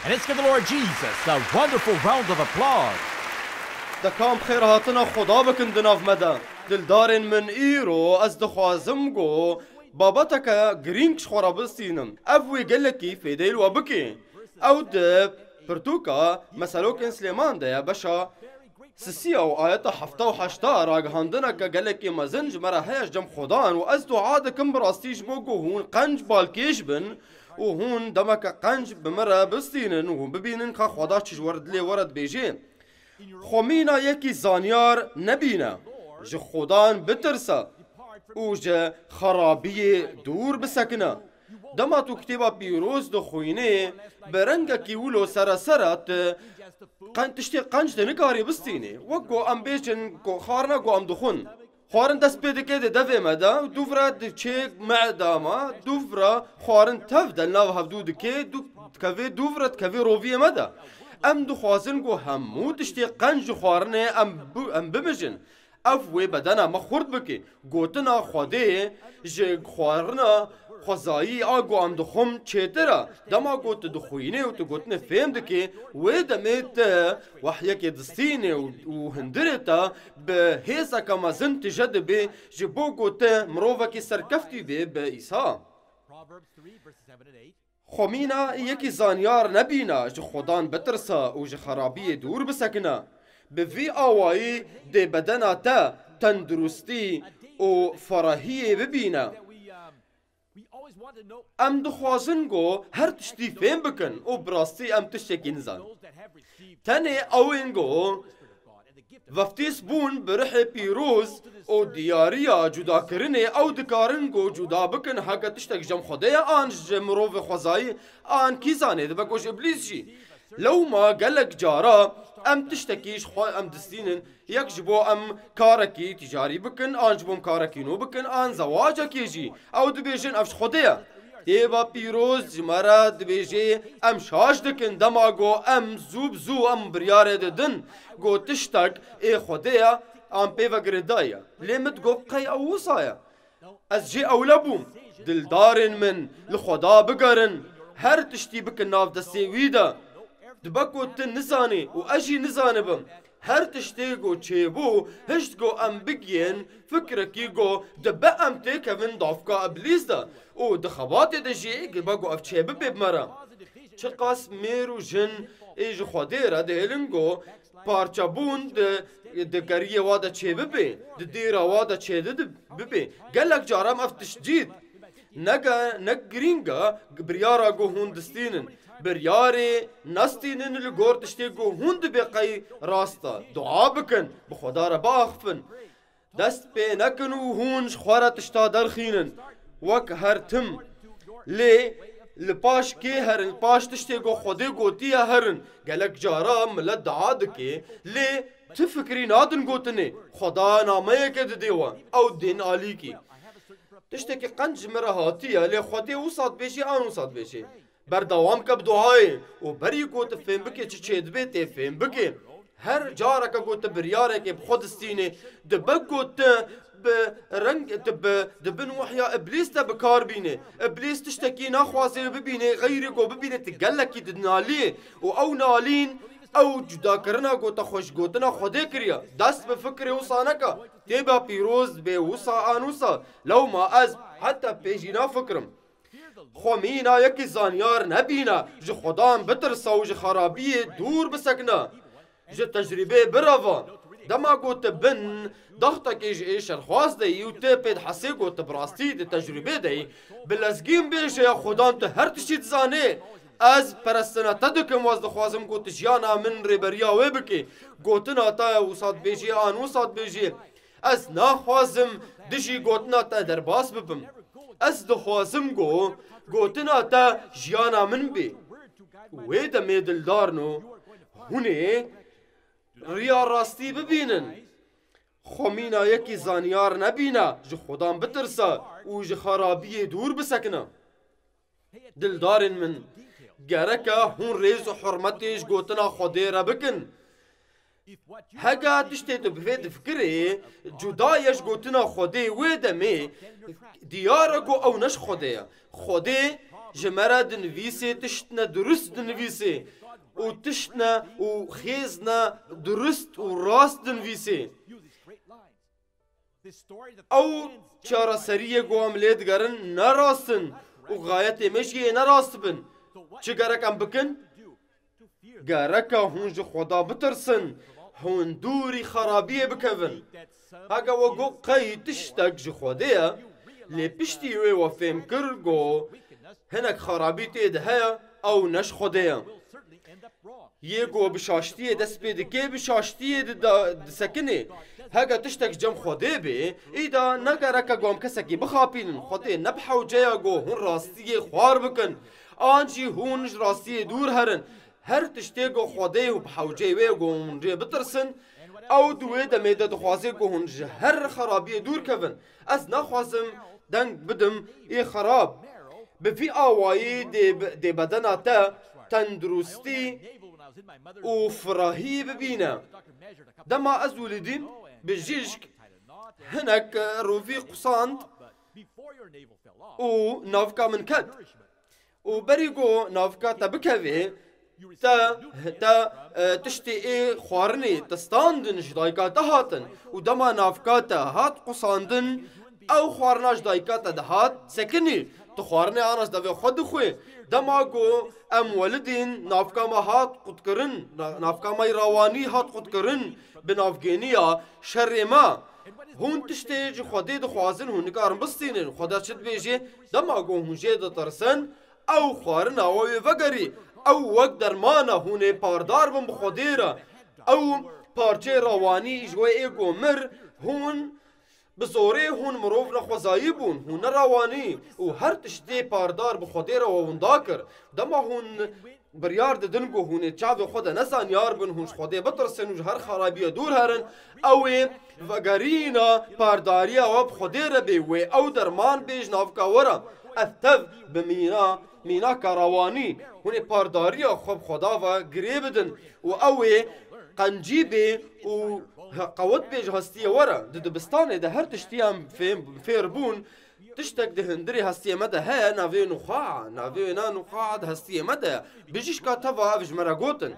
And let's give the Lord Jesus a wonderful round of applause. دکام خیر هاتنا خدا بکن دناف مدا دلدارن من ایرو از دخوازم گو بابتك جرينكش خرابستينم افوي قالكي في ديل وبكي او د برتوكا مسالوكن سليمان ده يا باشا سسيا وآياتا حفتا وحشتا راق هاندنك قالكي مزنج مرا هيش جم خدان وازدو عادكم براستيش بوغو هون قنج بالكيش بن وهون دمك قنج بمرا بستينن وهون ببينن خا خدا چج ورد لي ورد بيجي خومينا يكي زانيار نبينا ج خدان بترسا و ج خرابية دور بسكنا دما تو كتابا بيروز دو خوينه برنگا كي ولو سرسرات تشتي قنج دنكاري بستيني وقو ام بيجن كو خارنا كو ام دخون خارن دست بيده كده دفع مدا دوفرا دچه معداما دوفرا خارن تفدل ناو هفدو دكي دو كفي دوفرا كفي روفيه مدا ام دو خوازن كو همو تشتي قنج خارنه ام بمجن افوي بدنا مخورد بكي گوتنا خوده ج خوارنا خوزایی آگو ام دخم چیترا دما گوت دخوینه و تو گوتنه فهم دکی و دمیت وحیا که دستینه و هندرتا به هیسا کما زن تجد بی جبو گوت مروفا که سرکفتی بی به ایسا خومینا یکی زانیار نبینا ج خودان بترسا و ج خرابی دور بسکنا به وی آوایی ده بدنا تا تندرستی و فراهی ببینا ام دخوازن گو هر تشتی فهم بکن و براستی ام تشتکی نزان تاني اوین گو وفتیس بون برح پیروز و دیاریا جدا کرنه او دکارن گو جدا بکن حقا تشتک جم خدای آن جمروف خوزایی آن کی زانه ده بکوش ابلیس جی لو ما قالك جارا ام تشتكيش خو ام دستينن يك جبو ام كاركي تجاري بكن ان جبو كاركي نو بكن ان زواجك يجي او دبيجن افش خديا تيبا بيروز جمرا دبيجي ام شاش دكن دماغو ام زوب زو ام بريار ددن گو تشتك اي خديا ام بيفا گردايا لمت گو قي او وصايا از جي اولبوم دلدارن من لخدا بقرن هر تشتي بكن ناف دستي ويدا دبكو تن نزاني و اجي نزانبم هر تشتيگو چيبو هشتگو ام بگين فكركي گو دبا ام تيكفن دافكا ابليس دا و دخبات دجي بگو اف چيب بمرا چقاس ميرو جن ايج خوديرا دهلنگو پارچابون د گريه وادا چيب بي د ديرا وادا چيد بي قالك جارم اف تشجيد نگرينگا بريارا گو هون دستينن برياري نستينن لغور تشتيگو هند بقي راستا دعا بكن بخدا را باخفن دست بي نكنو هونش خوارا تشتا درخينن وك هر تم لي لپاش كي هرن پاش تشتيگو خودي گوتيا هرن گلك جارا ملت دعا دكي لي تفكري نادن گوتني خدا نامه كد ديوا او دين آليكي تشتكي قنج مرهاتيا لي خودي وصاد بيشي آن وصاد بيشي بردوام کب دعای و بری کو ته فهم بکې چې چید به ته فهم بکې هر جاره کو ته بریاره کې خود استینه د بګو ته برنگ د بن وحیا ابلیس ته بکار بینه ابلیس تشتکی ناخوازه ببینه غیر کو ببینه تگلکی د نالی او نالین او جدا کرنا کو ته خوش گوتنا خوده کریا دست به فکر وسانکا تیبا پیروز به وسا انوسا لو ما از حتی پیجینا فکرم خومينا يكي زانيار نبينا ج خدام بترسا و ج خرابية دور بسكنا ج تجربة برافا دما قوت بن ضغطك ايش الخواص دي وتبد حسي قوت براستي دي تجربة دي بلازقين بيش يا خدام تهر تشيد زاني از پرستنا تدكم وازد خوازم قوت جيانا من ريبريا ويبكي قوتنا تا وصاد بيجي آن وصاد بيجي از ناخوازم دشي قوتنا تا درباس ببم از دخوازم گوتنا تا جیانا من بی وی دمی دلدارنو هونه ریا راستی ببینن خومینا یکی زانیار نبینا جو خودان بترسا و جو خرابی دور بسکنا دلدارن من گرکا هون ریز و حرمتیش گوتنا خودی را بکن هگا تشتی تو بفید فکری جدایش گوتنا خودی وی دمی دیارگو او نش خودی خودی جمرة دنفيسي تشتنا درست دنفيسي وتشتنا وخيزنا درست وراست دنفيسي او چارا سرية قوام ليد قرن نراستن وغاية مشي نراست بن چه گرک ام بکن؟ گرک هون جو خدا بترسن هون دوری خرابیه بکون اگه وگو قی تشتک جو خوده لی پشتی وی و فهم کرگو هنک خرابی تید هیا او نش خوده یه گو بشاشتیه دست پیده که بشاشتیه دسکنه هگه تشتک جم خوده بی ایدا نگرک گوام کسکی بخاپینن خوده نبحو جیا گو هون راستیه خوار بکن آنجی هونش راستی دور هرن هر تشتی گو خوده و بحوجه وی گو هونجه بترسن او دوی دمیده دخوازه گو هونجه هر خرابی دور کون از نخوازم دنگ بدم ای خراب بفی آوایی دی بدنا تا تندرستی و فراهی ببینه دما از ولدین بجیشک هنک روفی قصاند و نافکا من کد و بریگو نافکا تا بکوی تا تشتی ای خوارنی تستاندن جدایکا تا هاتن و دما نافکا تا هات قصاندن او خوارناش دایکا تا هات سکنی تو خوارنی آناش دوی خود خوی دما گو ام ولدین نافکا ما هات قد کرن نافکا مای روانی هات قد کرن بنافگینیا شر ما هون تشتی جو خودی دخوازن هون نکارن بستینن خدا چد بیجی دما گو هونجه دا ترسن او خوارن اوی وگری او وقت درمانه هونه پاردار بم خودی را او پارچه روانی اجوه ایگو مر هون بزوره هون مروف نخوزایی بون هون روانی و هر تشتی پاردار بخودی را و وندا کر دما هون بریار دنگو هونه چاو خود نسان یار بن هونش خودی بترسن و هر خرابی دور هرن اوی وگرینا پارداری و بخودی را بیوی او درمان بیج نافکا ورا افتف بمینا کاروانی هونه پارداری خوب خدا و گری بدن و اوی قنجیبی و قوت بیج هستی ورا دبستانه ده هر تشتی هم فیربون تشتك دهندري هستي مدى ها نافي نخاع ده هستي مدى بيجيش كاتفا افج مراغوتن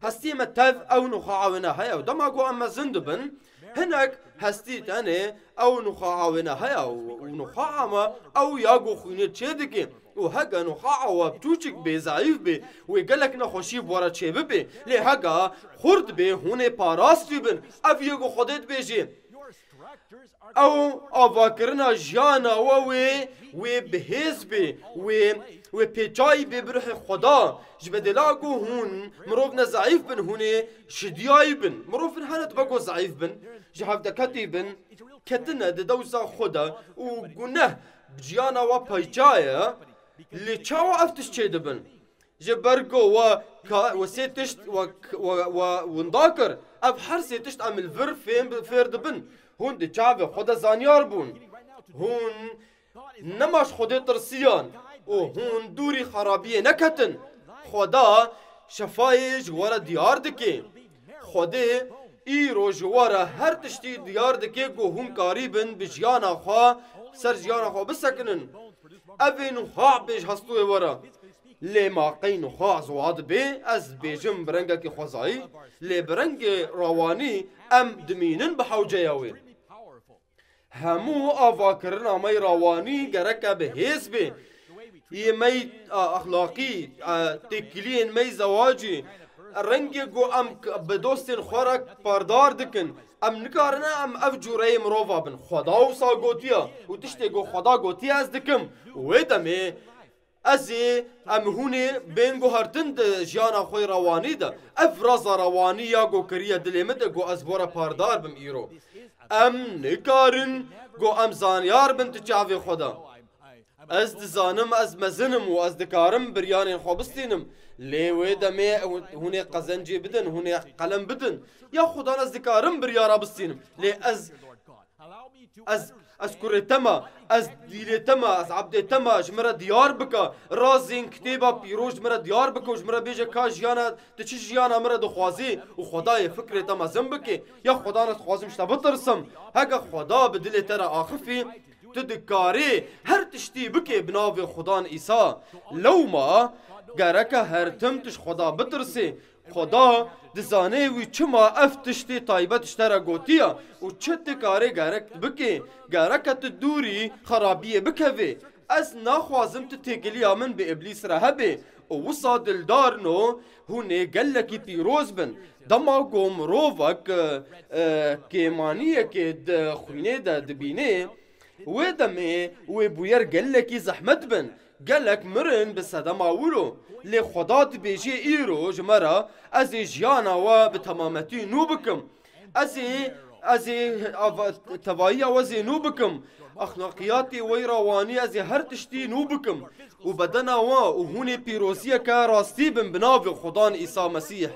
هستي متاذ او نخاع ونا هيا ودما قو اما زندبن هناك هستي تاني او نخاع ونا هيا ونخاع ما او ياغو خويني تشيدكي وهاگا نخاع وبتوچك بي ضعيف بي ويقلك نخوشي بورا تشيب بي لي هاگا خورد بي هوني پاراستي بن اف ياغو خودت بيجي او آواکرنا جانا و بهز بی و پیچای بی بروح خدا جبدلاگو هون مروف نزعیف بن هونه شدیای بن مروف هنت بگو ضعیف بن جهاف دکتی بن کتنه دوزا خدا و گنه بجیانا و پیچای لی چاو افتش چیده بن جبرگو و سیتشت و ونداکر اف هر سیتشت عمل فرد بن هون دی چاوه خدا زانیار بون هون نماش خدا ترسیان و هون دوری خرابیه نکتن خدا شفای جوارا دیار دکه خدا ای رو جوارا هر تشتی دیار دکه گو هون کاری بن بجیانا خواه سر جیانا خواه بسکنن اوین خواه بیج هستوه ورا لی ماقین خواه زواد بی از بیجم برنگا که خوزایی لی برنگ روانی ام دمینن بحوجه یاوی همو آواکرنا مای روانی گرکه به حیث بی یه می اخلاقی تکلین می زواجی رنگی گو ام بدوستین خورک پاردار دکن ام نکارنا ام اف جوره مروفا بن خدا و سا گوتیا و تشتی گو خدا گوتیا از دکم و دمی ازی ام هونی بین گو هرتن ده جیانا خوی روانی ده اف رازا روانی یا گو کریه دلیمه ده گو از بورا پاردار بم ایرو ام نکارن گو ام زانیار بن تچاوی خدا از دزانم از مزنم و از دکارم بریان خوابستینم لیوی دمی هونی قزنجی بدن هونی قلم بدن یا خدا از دکارم بریارا بستینم لی از كرتما از ديلتما از عبدتما جمرا ديار بكا رازين كتابا بيروج جمرا ديار بكا وجمرا بيجا كا جيانا تشي جيانا مرا دخوازي وخداي فكرة تما زنبكي يا خدا ناس خوازم شتا بترسم هكا خدا بدل ترى آخفي تدكاري هر تشتی بکی بناو خدان ایسا لو ما گرکه هر تم تش خدا بترسی خدا دزانه وی چما اف تشتی تایبت اشترا گوتیا و چت کاره گرک بکی گرکت دوری خرابیه بکوی از نخوازم تتگلی آمن به ابلیس رهبه و وصا دلدار نو هونه گلکی پیروز بن دما گوم رووک که مانیه که خوینه ده دبینه و دمه و بویر گلکی زحمت بن گلک مرن بسدما ولو لی خدا دبیجی ایرو جمرا از جیانا و بتمامتی نو بکم از توایی وزی نو بکم اخلاقیاتی وی روانی از هر تشتی نو بکم و بدنا و هونی پیروزیه که راستی بن بناو خدان عیسی مسیح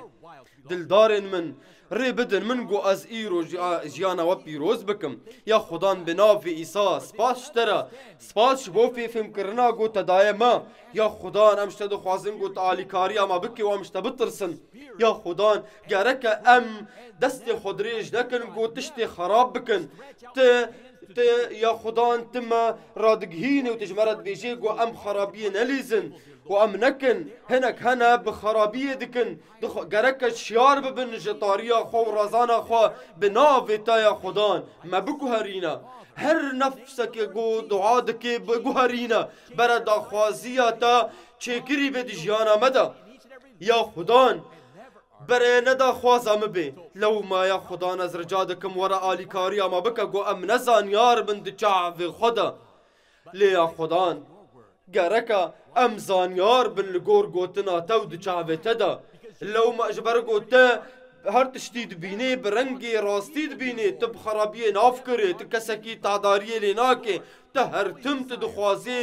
دلدارن من ری بدن من گو از ایرو جیانا و پیروز بکم یا خدان بناو عیسی سپاس شترا سپاس بو فی فهم کرنا گو تدایما یا خدان امشته دخوازن گو تعالی کاری اما بکی و امشته بترسن یا خدان گرک ام دست خود ریج نکن گو تشتی خراب بکن یا خدان تم رادگهین و تجمرد بیجی گو ام خرابیه نلیزن و ام نکن هنک هنا بخرابیه دکن گرک شیار ببن جطاریا خو و رازانا خو بناوی تا یا خدان ما بگو هرینا هر نفسک گو دعا دکی بگو هرینا برا داخوازیا تا چکری به دیجیانا مدا یا خدان برای ندا خوازم بی لو ما یا خدا نظر جادکم ورا آلی کاری اما بکا گو ام نزان یار بند چعوی خدا لی یا خدا گرکا ام زانیار بن لگور گوتنا تو دو چعوی تدا لو ما اجبر گوتا هر تشتید بینی برنگی راستید بینی تب خرابی ناف کری تکسکی تعداری لیناکی تا هر تم تدخوازی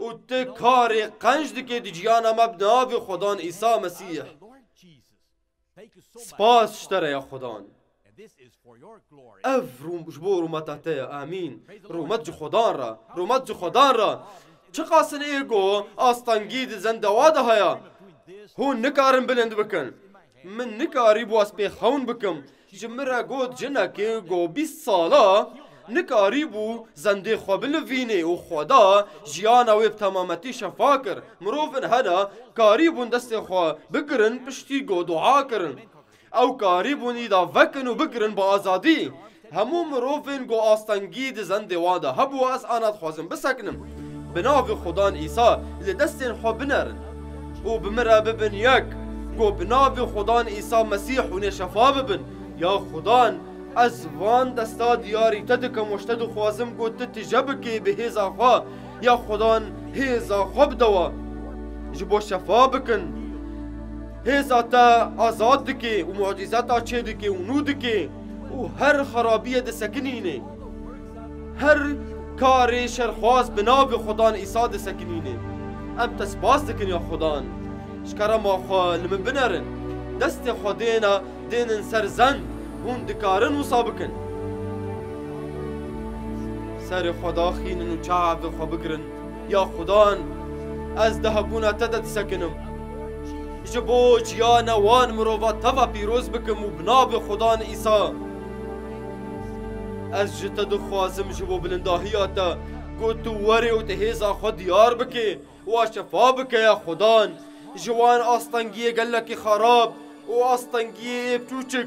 و تکاری قنج دکی دی جیانا مبناوی خدان عیسی مسیح سپاس شتره یا خدان اف جبو رومتاته آمین رومت جو خدان را چه قاسن ایگو آستانگی دی زندواده هیا هون نکارم بلند بکن من نکاری بو از پیخون بکم جمرا گود جنه که گو 20 سالا نکاری بو زنده خوابل وینه و خدا جیانا ویب تمامتی شفا کر مروفن هدا کاری بون دست خواه بگرن پشتی گو دعا کرن او کاری بون ایدا وکن و بگرن با آزادی همو مروفن گو آستانگی دی زنده واده هبو از آنات خوازم بسکنم بناو خدان عیسی لدستین خواه بنرن و بمرا ببن یک گو بناو خدان عیسی مسیح و شفا ببن یا خدان از وان دستا دیاری تدکم وشتد خوازم گو تتجبکی به هیزا خواه یا خدان هیزا خواب دوا جبو شفا بکن هیزا تا آزاد دکی و معجزاتا چه دکی و نو دکی و هر خرابیه ده سکنینه هر کار شرخواز بناو خدان عیسی ده سکنینه ام تسپاس دکن یا خدان شکر ما خواه لمن بنرن دست خودینا دینن سرزن هون دکارن و سابکن سر خدا خینن و چعب خوا بگرن یا خدان از دهبونا تدد سکنم جبو جیانا وان مروفا توا پیروز بکم و بناب خدان عیسی از جتد خوازم جبو بلنداهیاتا گو تو وری و تهیزا خود دیار بکی و شفا بکی یا خدان جوان آستانگی گلکی خراب و آستانگی بچوچک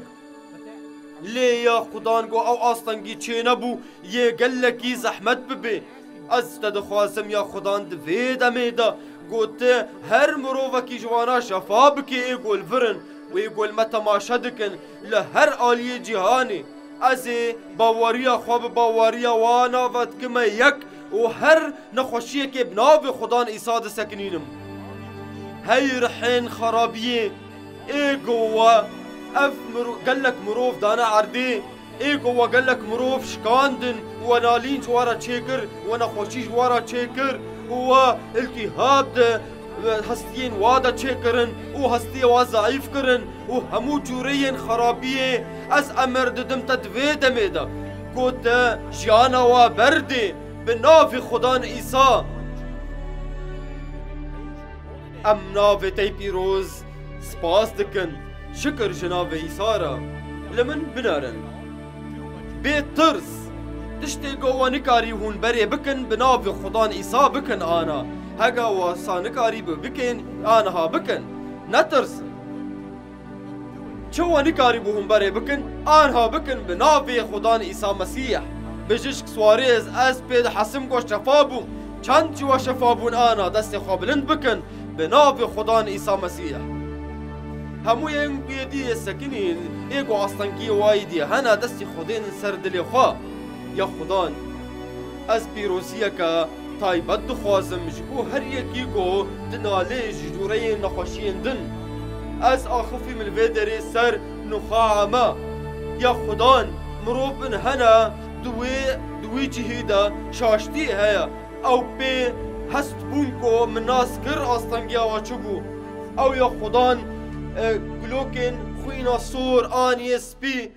لی یا خدان گو او آستانگی چه نبو یه گلکی زحمت ببی از تدخوازم یا خدان دوید امیدا گوته هر مروفکی جوانا شفا بکی ایگول فرن و ایگول متماشا دکن لهر آلی جهانی از باوریا خواب باوریا وانا ودکم یک و هر نخوشیه که بناو خدان عیسی ده سکنینم هی رحین خرابیه ایگو اف قالك مروف دانا عردي ايكو وقالك مروف شكاندن ونالين جوارا تشيكر وانا خوشي جوارا تشيكر و التهاب هستين وادا تشيكرن و هستي وضعيف كرن و همو جوريين خرابيه از امر ددم تدوي دميدا قوت جانا و بردي بناف خدان عيسى ام ناف تي بيروز سپاس دكن شكر جناب عيسى را لمن بنارن بيت ترس تشتي قوة نكاري هون بري بكن بناف خدان إيسا بكن آنا هقا واسا نكاري بكن آنا ها بكن نترس شو نكاري بهم بري بكن آنها بكن بناف خدان إيسا مسيح بجشك سواريز از بيد حسمكو شفابو چند جوا شفابون آنا دست خوابلند بكن بناف خدان إيسا مسيح همو ين بيدي السكنين ايقو عصنكي وايدي هنا دستي خدين سردلي خوا يا خدان از بيروسيكا تايبت دخوازم جبو هر يكيكو دنالي جدورين نخوشين دن از آخفي من الفيدري سر نخاعما يا خدان مروبن هنا دوي جهيدا شاشتي هيا او بي هست بونكو من ناس كر أصطنقيا وچبو او يا خدان گلوکن خوینا سور آنی سپی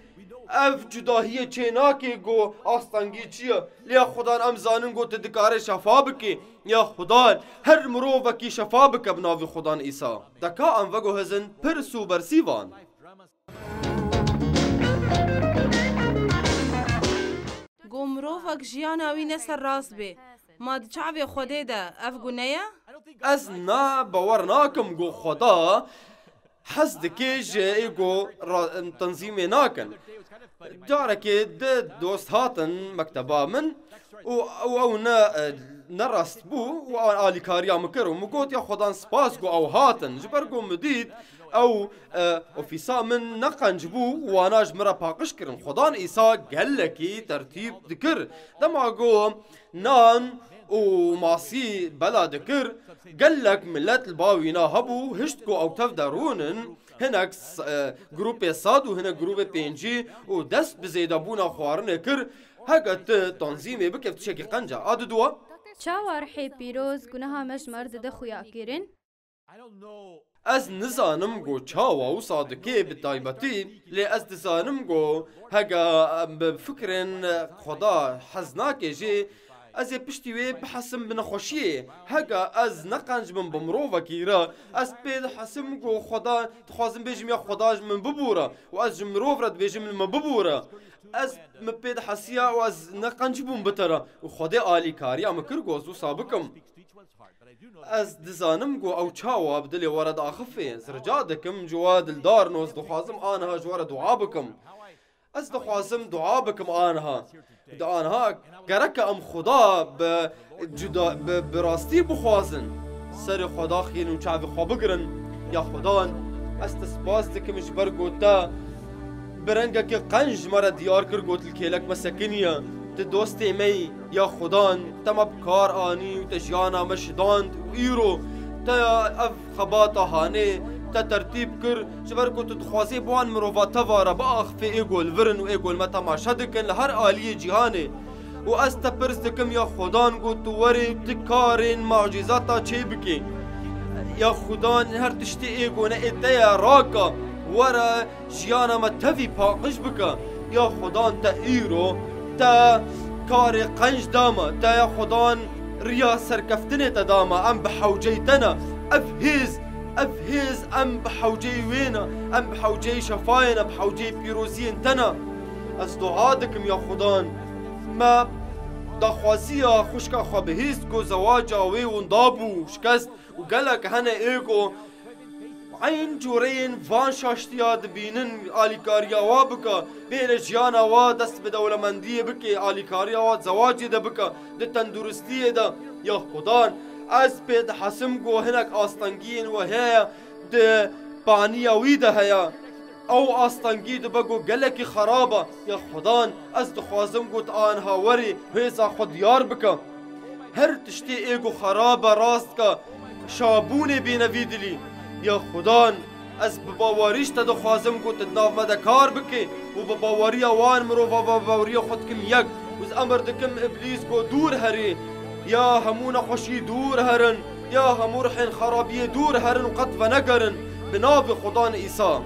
اف جداهی چیناکی گو آستانگی چیه لیا خدان امزانن گو تدکار شفا بکی یا خدان هر مروفکی شفا بک بناوی خدان ایسا دکا ام وگو هزن پرسو برسیوان گو مروفک جیانا وی نسر راست بی ما دچعوی خوده ده اف گونیا؟ از نا باورناکم گو خدا حس دكيج ايجو تنظيم ناكن جارك دوست هاتن مكتبا من او نرست بو و آلي كاريا مكرو مقوت يا خدان سباسكو او هاتن جبرقو مديد او اوفيسا من نقن جبو واناج مرا باقش كرن خدان ايسا قالكي ترتيب ذكر دماغو نان وماسي بلا ذكر قال لك ملات الباوينا هبو هشتكو او تفدرونن هناك جروب صاد وهنا جروب بينجي ودست بزيدابونا خوارن كر هكت تنظيمي بكيف تشكي قنجة عاد دوا چاوار حي بيروز گناها مجمر دده خويا كيرن از نزانم گو چاوا و صادقی بالتایبتی لی از نزانم گو هگا بفکرن خدا حزناکی جی از پشتی وی بحسم بنخوشیه هگا از نقنج من بمروفا کیرا از بید حسم گو خدا تخوازم بیجم یا خداج من ببورا و از جمروف رد بیجم من ببورا از مبید حسیا و از نقنج بوم بترا و خدا آلی کاری ام کر گوزو سابقم از دزانم گو او چاوا بدلی ورد آخفه زرجادکم جواد الدار نوز دخوازم آنها جوار دعا بکم از دخوازم دعا بکم آنها گرک ام خدا براستی بخوازن سر خدا خیل و چاوی خواه بگرن یا خدا از تسپاس دکمش برگوتا برنگا که قنج مرا دیار کر گوت الکیلک مسکنیه ت دوستی می یا خدا تم بکار آنی و تجیانا مشداند و ایرو تا اف خباتا هانه تا ترتیب کر جبر کو تخوازی بوان مروفاتا وارا با اخفی ایگول ورن و ایگول ما تماشا دکن لهر آلی جهانه و از تپرس دکم یا خدان گو تو وری تکارین معجزاتا چه بکی یا خدان هر تشتی ایگونه ایتیا راکا ورا جیانا ما تفی پاقش بکا یا خدان تا ایرو تا کار قنج داما تا یا خدان ریا سرکفتنه تا داما ام بحوجیتنا افهيز ام بحوجي وينا ام بحوجي شفاينا بحوجي بيروزين تنا از دعادكم يا خدان ما دخوازيا خوشكا خوابهيست كو زواجا وي وندابو شكست وقالك هنا ايكو عين جورين فان شاشتيا دبينن آليكاريا وابكا بين جيانا وا دست بدولة مندية بكي آليكاريا وا زواجي دا بكا دا تندرستية دا يا خدان از بيد حسم گو هناك آستانگين و هيا ده بانيا ويدا هيا او آستانگي ده بگو گلکی خرابه يا خدان از دخوازم گوت آنها وري هيسا خود يار بكا هر تشتي ايگو خرابه راست کا شابوني بينويدلي يا خدان از بباوريش تدخوازم گوت ناف مده کار بكي و بباوريا وان مروفا بباوريا خود كم يك وز امر دكم ابليس گو دور هري يا همونا خوشي دور هرن يا همور حين خرابية دور هرن وقد فنقرن بناف خدان إيسا